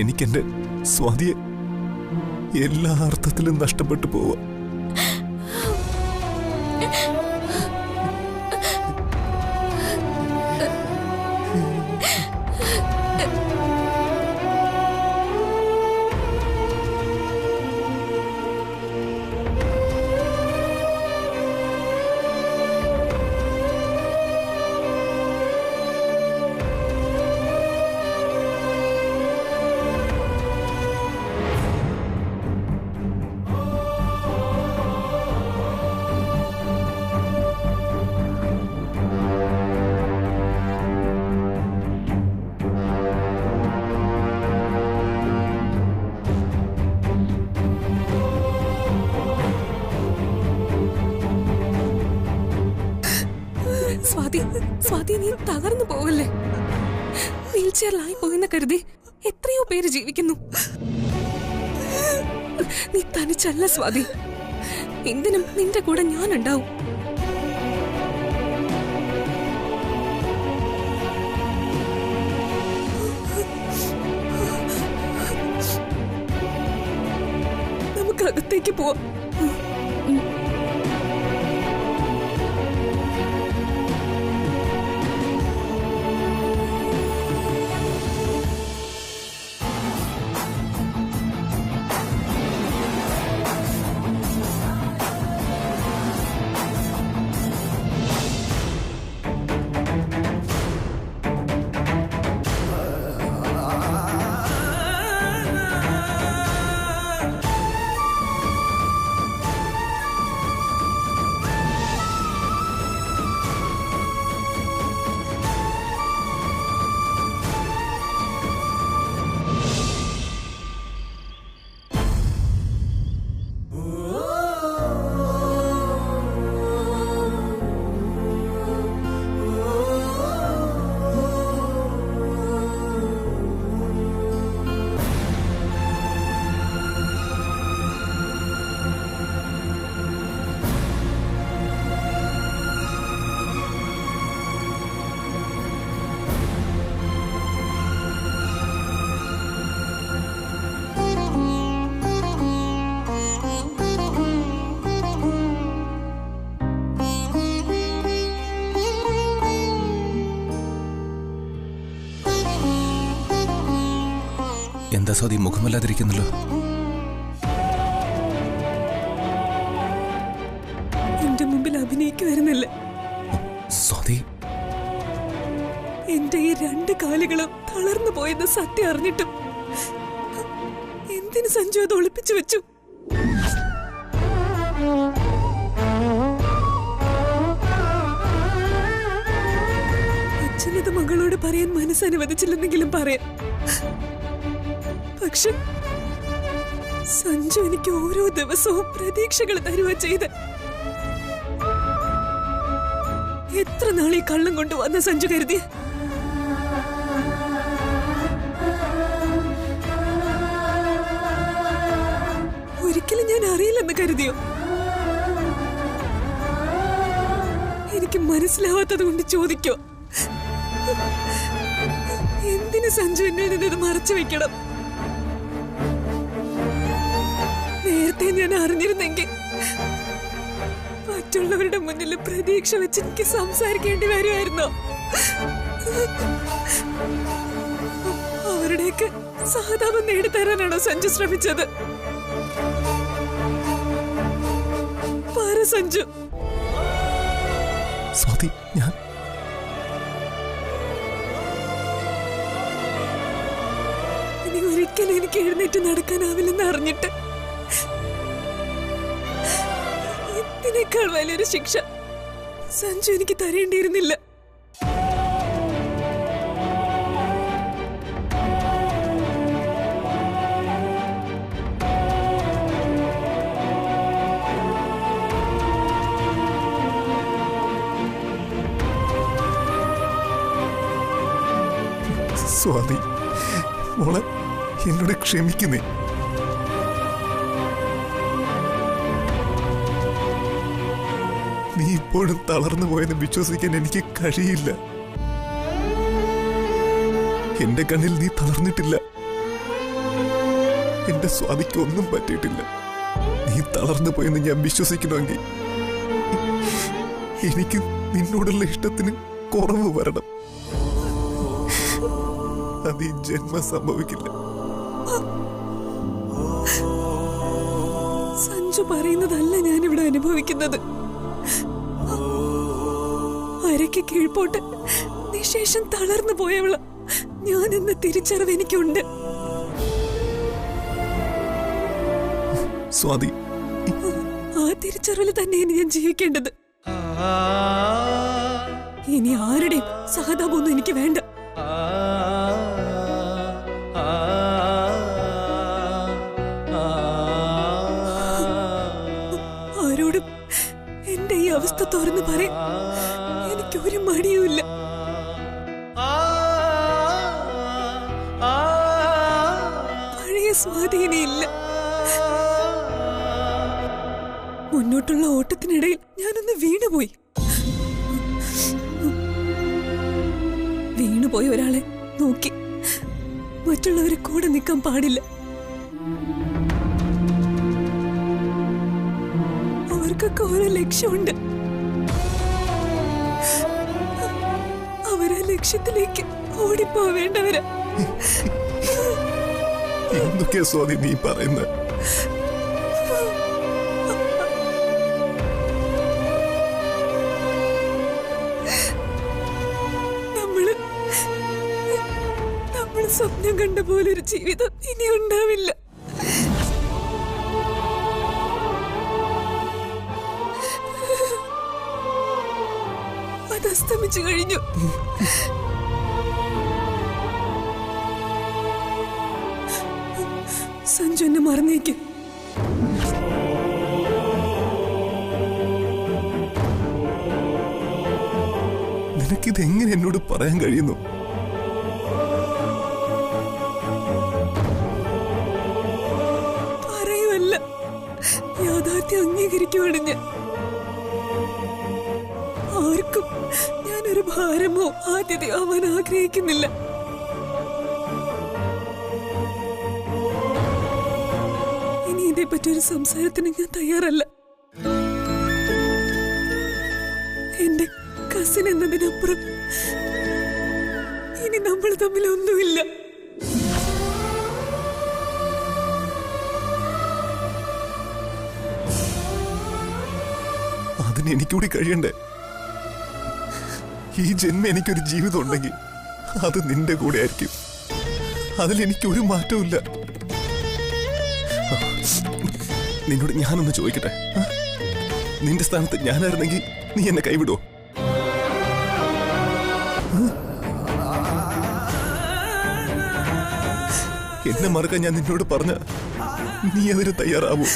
എനിക്കെന്റെ സ്വാതിയെ എല്ലാ അർത്ഥത്തിലും നഷ്ടപ്പെട്ടു പോവാ. സ്വാതി, നീ തകർന്നു പോവല്ലേ? വീൽ ചെയറിലായി പോയെന്ന് കരുതി എത്രയോ പേര് ജീവിക്കുന്നു. നീ തനിച്ചല്ല സ്വാതി, എന്തിനും നിന്റെ കൂടെ ഞാനുണ്ടാവും. നമുക്ക് അകത്തേക്ക് പോവാം. എന്താ സ്വാതി മുഖമല്ലാതിരിക്കുന്നല്ലോ? എന്റെ മുമ്പിൽ അഭിനയിക്കുവായിരുന്നില്ല സ്വാതി. എന്റെ ഈ 2 കാലുകളും തളർന്നു പോയെന്ന് സത്യം അറിഞ്ഞിട്ടും എന്തിനു സഞ്ജു അത് ഒളിപ്പിച്ചു വെച്ചു? അച്ഛനത് മകളോട് പറയാൻ മനസ്സനുവദിച്ചില്ലെന്നെങ്കിലും പറയാം. പക്ഷെ സഞ്ജു എനിക്ക് ഓരോ ദിവസവും പ്രതീക്ഷകൾ തരുക ചെയ്ത്. എത്ര നാളീ കള്ളം കൊണ്ടുവന്ന സഞ്ജു കരുതിയ? ഒരിക്കലും ഞാൻ അറിയില്ലെന്ന് കരുതിയോ? എനിക്ക് മനസ്സിലാവാത്തത് കൊണ്ട് ചോദിക്കോ, എന്തിന് സഞ്ജു എന്നിൽ നിന്ന് ഇത് മറച്ചു വെക്കണം? നേരത്തെ ഞാൻ അറിഞ്ഞിരുന്നെങ്കിൽ മറ്റുള്ളവരുടെ മുന്നിൽ പ്രതീക്ഷ വെച്ച് എനിക്ക് സംസാരിക്കേണ്ടി വരുമായിരുന്നോ? അവരുടെയൊക്കെ സഹതാപം നേടിത്തരാനാണോ സഞ്ജു ശ്രമിച്ചത്? പറ സഞ്ജു. സ്വാതി, ഞാൻ ഇനി ഒരിക്കലും എനിക്ക് എഴുന്നേറ്റ് നടക്കാനാവില്ലെന്ന് അറിഞ്ഞിട്ട് ഇതിനേക്കാൾ വലിയൊരു ശിക്ഷ സഞ്ജു എനിക്ക് തരേണ്ടിയിരുന്നില്ല. സ്വാതി മോളെ, എന്നോട് ക്ഷമിക്കുന്നേ. നീ ഇപ്പോഴും തളർന്നു പോയെന്ന് വിശ്വസിക്കാൻ എനിക്ക് കഴിയില്ല. എന്റെ കണ്ണിൽ നീ തളർന്നിട്ടില്ല. എന്റെ സ്വാതിക്ക് ഒന്നും പറ്റിയിട്ടില്ല. നീ തളർന്നു പോയെന്ന് ഞാൻ വിശ്വസിക്കണമെങ്കിൽ എനിക്ക് നിന്നോടുള്ള ഇഷ്ടത്തിന് കുറവ് വരണം. അത് ഈ ജന്മം സംഭവിക്കില്ല. സഞ്ജു പറയുന്നതല്ല ഞാനിവിടെ അനുഭവിക്കുന്നത്. അരയ്ക്ക് കീഴ്പോട്ട് നിശേഷം തളർന്നു പോയവള ഞാനെന്ന തിരിച്ചറിവ് എനിക്കുണ്ട്. സ്വാതി, ആ തിരിച്ചറിവിൽ തന്നെയാണ് ഞാൻ ജീവിക്കേണ്ടത്. ഇനി ആരുടെയും സഹതാപമൊന്നും എനിക്ക് വേണ്ട. ആരോടും എന്റെ ഈ അവസ്ഥ തുറന്നു പറയാൻ എനിക്കൊരു മടിയുമില്ല. പഴയ സ്വാധീനയില്ല. മുന്നോട്ടുള്ള ഓട്ടത്തിനിടയിൽ ഞാനൊന്ന് വീണുപോയി. വീണുപോയ ഒരാളെ നോക്കി മറ്റുള്ളവരെ കൂടെ നിൽക്കാൻ പാടില്ല. അവർക്കൊക്കെ ഓരോ ലക്ഷ്യമുണ്ട്. അവരാ ലക്ഷ്യത്തിലേക്ക് ഓടിപ്പോവേണ്ടവരാ. എന്തൊക്കെയാ സ്വാതി നീ പറയുന്നത്? സ്വപ്നം കണ്ട പോലൊരു ജീവിതം ഇനി ഉണ്ടാവില്ല. അത് അസ്തമിച്ചു കഴിഞ്ഞു. സഞ്ജു എന്നെ മറന്നേക്ക്. നിനക്കിതെങ്ങനെ എന്നോട് പറയാൻ കഴിയുന്നു? യാഥാർത്ഥ്യം അംഗീകരിക്കുവാണ് ഞാൻ. ആർക്കും ഞാനൊരു ഭാരമോ ആദ്യതയോ ആവാൻ ആഗ്രഹിക്കുന്നില്ല. ഇനി ഇതേപ്പറ്റി ഒരു സംസാരത്തിന് ഞാൻ തയ്യാറല്ല. എന്റെ കസിൻ എന്നതിനപ്പുറം ഇനി നമ്മൾ തമ്മിൽ ഒന്നുമില്ല. അതിന് എനിക്കൂടി കഴിയണ്ടേ? ഈ ജന്മം എനിക്കൊരു ജീവിതം ഉണ്ടെങ്കിൽ അത് നിന്റെ കൂടെ ആയിരിക്കും. അതിലെനിക്കൊരു മാറ്റവും. നിന്നോട് ഞാനൊന്ന് ചോദിക്കട്ടെ, നിന്റെ സ്ഥാനത്ത് ഞാനായിരുന്നെങ്കിൽ നീ എന്നെ കൈവിടോ? എന്നെ മറക്കാൻ ഞാൻ നിന്നോട് പറഞ്ഞ നീ അതിന് തയ്യാറാവൂ?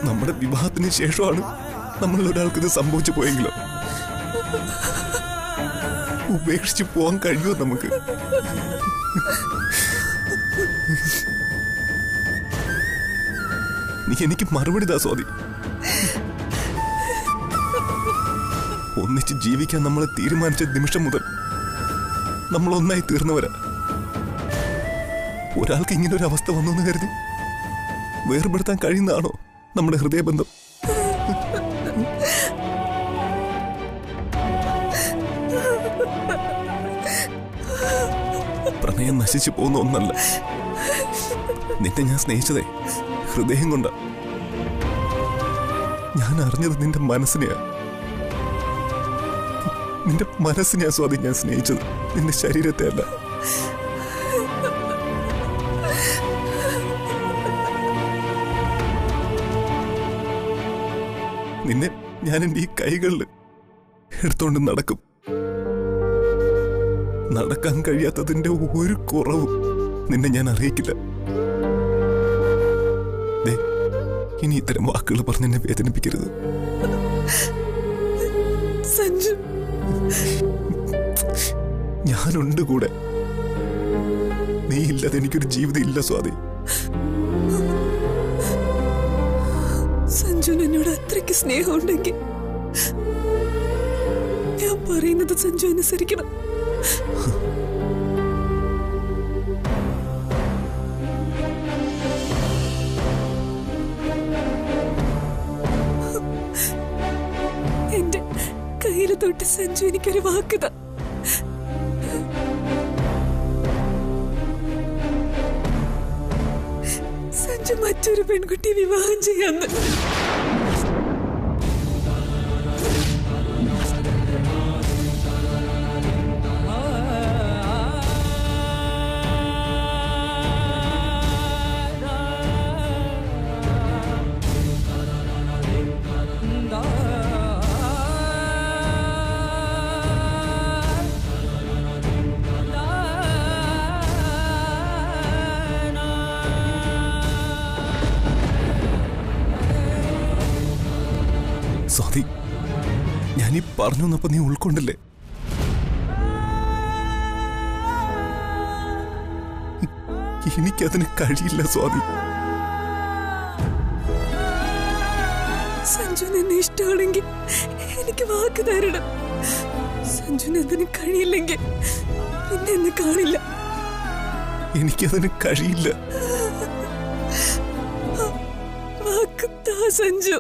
നമ്മുടെ വിവാഹത്തിന് ശേഷമാണ് നമ്മൾ ഒരാൾക്ക് ഇത് സംഭവിച്ചു പോയെങ്കിലോ? ഉപേക്ഷിച്ച് പോവാൻ കഴിയുമോ നമുക്ക്? നീ എനിക്ക് മറുപടി താ സ്വാതി. ഒന്നിച്ച് ജീവിക്കാൻ നമ്മൾ തീരുമാനിച്ച നിമിഷം മുതൽ നമ്മൾ ഒന്നായി തീർന്നവരാ. ഒരാൾക്ക് ഇങ്ങനെ ഒരു അവസ്ഥ വന്നു കരുതി വേർപെടുത്താൻ കഴിയുന്നതാണോ നമ്മുടെ ഹൃദയബന്ധം? പ്രണയം നശിച്ചു പോകുന്ന ഒന്നല്ല. നിന്നെ ഞാൻ സ്നേഹിച്ചതേ ഹൃദയം കൊണ്ടാ. ഞാൻ അറിഞ്ഞത് നിന്റെ മനസ്സിനെയാ. നിന്റെ മനസ്സിനെയാ സ്വാതി ഞാൻ സ്നേഹിച്ചത്, നിന്റെ ശരീരത്തെ അല്ല. നിന്നെ ഞാൻ എൻ്റെ ഈ കൈകളിൽ എടുത്തോണ്ട് നടക്കും. നടക്കാൻ കഴിയാത്തതിന്റെ ഒരു കുറവും നിന്നെ ഞാൻ അറിയിക്കില്ല. ഇനി ഇത്തരം വാക്കുകൾ പറഞ്ഞ് എന്നെ വേദനിപ്പിക്കരുത്. സഞ്ജു, ഞാനുണ്ട് കൂടെ. നീ ഇല്ലാതെ എനിക്കൊരു ജീവിതം ഇല്ല സ്വാതി. സഞ്ജുവിന് എന്നോട് അത്രയ്ക്ക് സ്നേഹമുണ്ടെങ്കിൽ ഞാൻ പറയുന്നത് സഞ്ജു അനുസരിക്കണം. ഇന്നലെ തൊട്ട് സഞ്ജു എനിക്കൊരു വാക്കുതാ. സഞ്ജു മറ്റൊരു പെൺകുട്ടിയെ വിവാഹം ചെയ്യാന്ന്. സ്വാതി, ഞാനീ പറഞ്ഞു വന്നപ്പോ നീ ഉൾക്കൊണ്ടില്ലേ? എനിക്കതിന് കഴിയില്ല സ്വാതി. സഞ്ജുവിന് എന്നെ ഇഷ്ടമാണെങ്കിൽ എനിക്ക് വാക്ക് തരണം. സഞ്ജുവിന് അതിന് കഴിയില്ലെങ്കിൽ പിന്നെ എന്നെ കാണില്ല. എനിക്കതിന് കഴിയില്ല. വാക്ക് താ സഞ്ജു.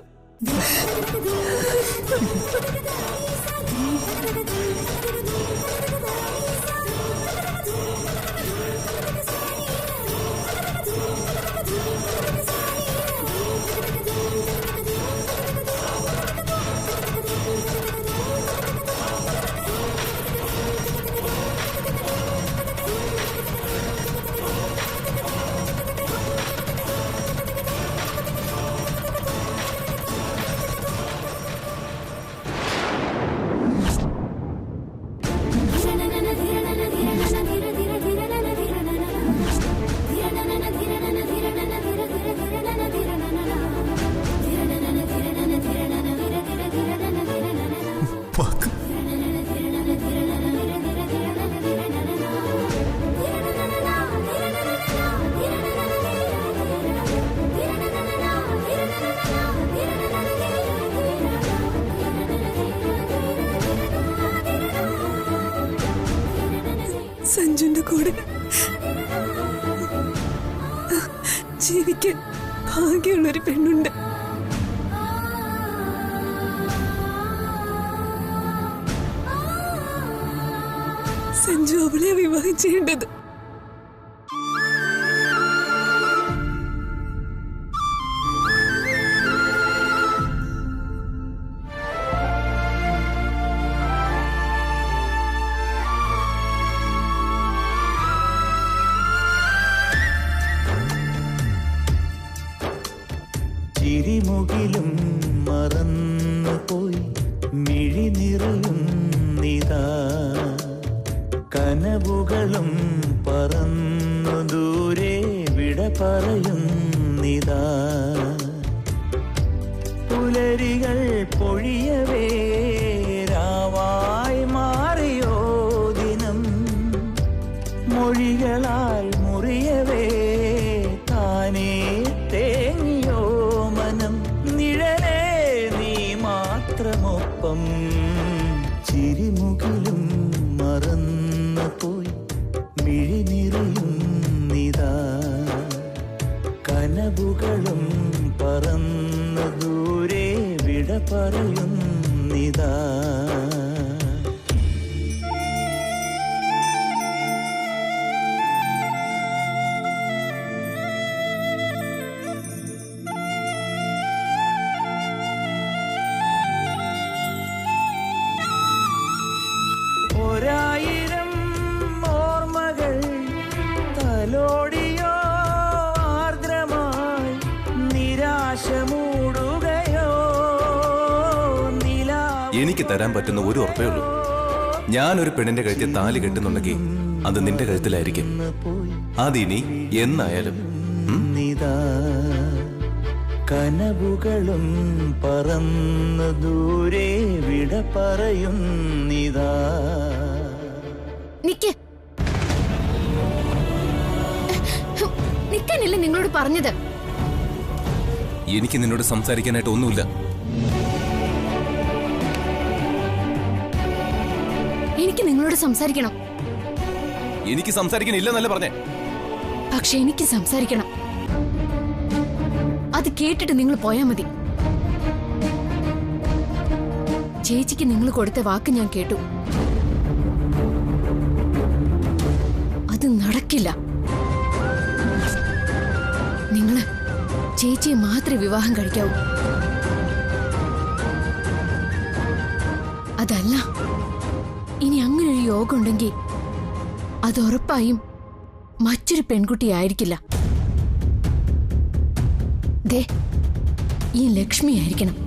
സഞ്ജുന്റെ കൂടെ ജീവിക്കാൻ ഭാഗ്യമുള്ളൊരു പെണ്ണുണ്ട്. സഞ്ജു അവളെ വിവാഹം ചെയ്യേണ്ടത്. ചിരിമുകിലും മറന്നു പോയി മിഴി നിറയുന്നിതാ, കനവുകളും പറന്നു ദൂരെ വിട പറയുന്നിതാ. പുലരികൾ പൊഴിയവേ രാവായി മാറിയോ ദിനം, മൊഴികളാൽ മുറിയവേ താനേ തേങ്ങിയോ മനം. നിഴലേ നീ മാത്രമൊപ്പം, ചിരിമുകിലും മറന്നു പോയി മിഴി നിറയുന്നിതാ, കനവുകളും പറന്നു ദൂരെ വിട പറയുന്നിതാ. ഒരായിരം ഓർമ്മകൾ തലോടിയോ ആർദ്രമായി, നിരാശ മൂടുകയോ എനിക്ക് തരാൻ പറ്റുന്ന ഒരു ഉറപ്പേ ഉള്ളൂ. ഞാനൊരു പെണ്ണിന്റെ കഴുത്തിൽ താലി കെട്ടുന്നുണ്ടെങ്കിൽ അത് നിന്റെ കഴുത്തിലായിരിക്കും. അതിനി എന്നായാലും. കനവുകളും പറന്നു ദൂരെ വിട പറയുന്നിതാ. നിക്കാനല്ലേ നിങ്ങളോട് പറഞ്ഞത്? എനിക്ക് നിന്നോട് സംസാരിക്കാനായിട്ട് ഒന്നുമില്ല. എനിക്ക് നിങ്ങളോട് സംസാരിക്കണം. എനിക്ക് സംസാരിക്കാനില്ലെന്നല്ല പറഞ്ഞേ. പക്ഷെ എനിക്ക് സംസാരിക്കണം. അത് കേട്ടിട്ട് നിങ്ങൾ പോയാ മതി. ചേച്ചിക്ക് നിങ്ങൾ കൊടുത്ത വാക്ക് ഞാൻ കേട്ടു. അത് നടക്കില്ല. നിങ്ങള് ചേച്ചിയെ മാത്രമേ വിവാഹം കഴിക്കാവൂ. അതല്ല, ഇനി അങ്ങനെ ഒരു യോഗം ഉണ്ടെങ്കിൽ അത് ഉറപ്പായും മറ്റൊരു പെൺകുട്ടിയായിരിക്കില്ല. ദേ, ഈ ലക്ഷ്മി ആയിരിക്കണം.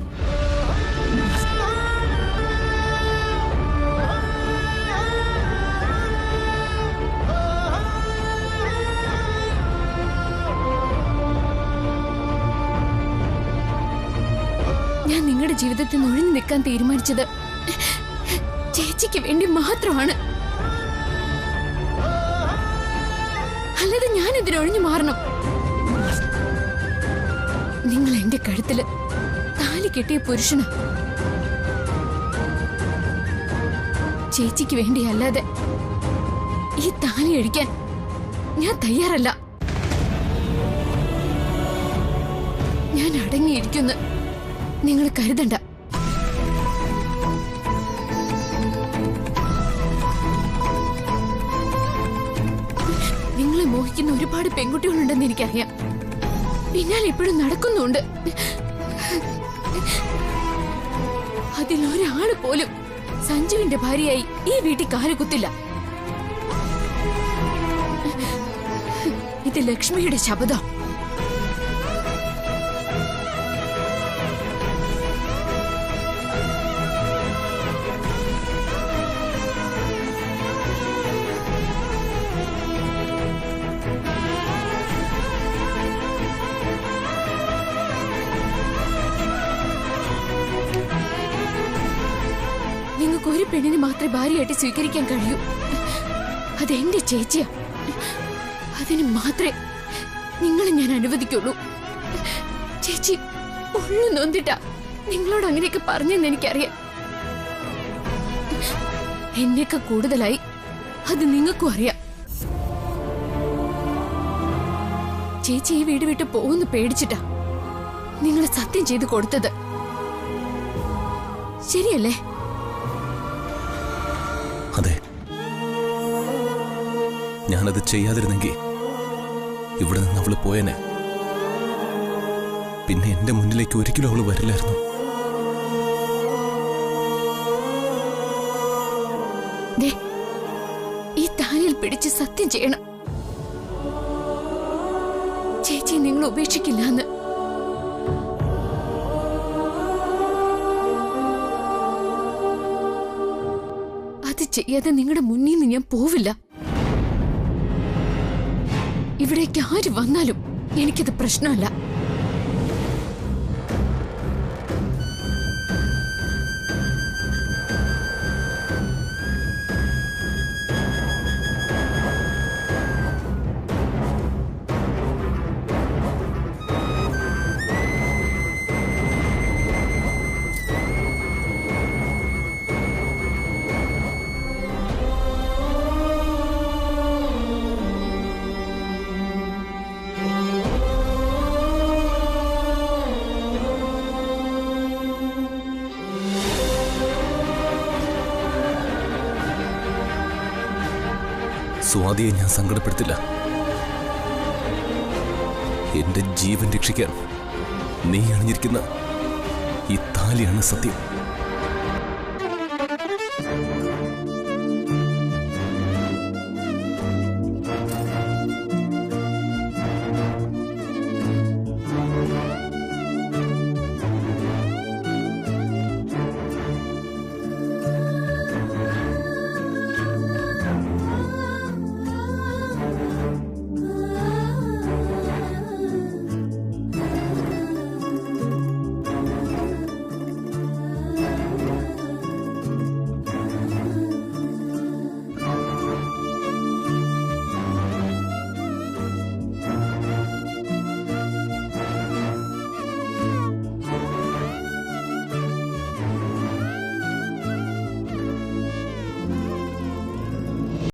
ഞാൻ നിങ്ങളുടെ ജീവിതത്തിൽ നിന്ന് ഒഴിഞ്ഞു നിൽക്കാൻ തീരുമാനിച്ചത് ചേച്ചിക്ക് വേണ്ടി മാത്രമാണ്. അല്ലാതെ ഞാൻ ഇതിനൊഴിഞ്ഞു മാറണം? നിങ്ങൾ എന്റെ കഴുത്തില് താലി കെട്ടിയ പുരുഷന് ചേച്ചിക്ക് വേണ്ടി അല്ലാതെ ഈ താലി അഴിക്കാൻ ഞാൻ തയ്യാറല്ല. ഞാൻ അടങ്ങിയിരിക്കുന്ന നിങ്ങൾ കരുതണ്ട. നിങ്ങളെ മോഹിക്കുന്ന ഒരുപാട് പെൺകുട്ടികളുണ്ടെന്ന് എനിക്കറിയാം. പിന്നാലെ ഇപ്പോഴും നടക്കുന്നുണ്ട്. അതിലൊരാള് പോലും സഞ്ജുവിന്റെ ഭാര്യയായി ഈ വീട്ടിൽ കാലുകുത്തില്ല. ഇത് ലക്ഷ്മിയുടെ ശബ്ദം. നിങ്ങൾക്ക് ഒരു പെണ്ണിനെ മാത്രമേ ഭാര്യയായിട്ട് സ്വീകരിക്കാൻ കഴിയൂ. അതെന്റെ ചേച്ചിയാ. അതിന് മാത്രമേ നിങ്ങളെ ഞാൻ അനുവദിക്കുള്ളൂ. ചേച്ചി ഉള്ളു നൊന്തിട്ടാ നിങ്ങളോട് അങ്ങനെയൊക്കെ പറഞ്ഞെന്ന് എനിക്കറിയാം. എന്നേക്കാൾ കൂടുതലായി അത് നിങ്ങൾക്കും അറിയാം. ചേച്ചി ഈ വീട് വിട്ട് പോകുന്നു പേടിച്ചിട്ടാ നിങ്ങളെ സത്യം ചെയ്ത് കൊടുത്തത്. ശരിയല്ലേ? അതെ, ഞാനത് ചെയ്യാതിരുന്നെങ്കിൽ ഇവിടെ നിന്ന് അവള് പോയനെ. പിന്നെ എന്റെ മുന്നിലേക്ക് ഒരിക്കലും അവള് വരില്ലായിരുന്നു. ഈ താലിയിൽ പിടിച്ച് സത്യം ചെയ്യണം, ചേച്ചി നിങ്ങൾ ഉപേക്ഷിക്കില്ല എന്ന്. അത് ചെയ്യാതെ നിങ്ങളുടെ മുന്നിൽ നിന്ന് ഞാൻ പോവില്ല. ഇവിടേക്ക് ആര് വന്നാലും എനിക്കത് പ്രശ്നമല്ല. സ്വാതിയെ ഞാൻ സങ്കടപ്പെടുത്തില്ല. എന്റെ ജീവൻ രക്ഷിക്കാൻ നീ അണിഞ്ഞിരിക്കുന്ന ഈ താലിയാണ് സത്യം.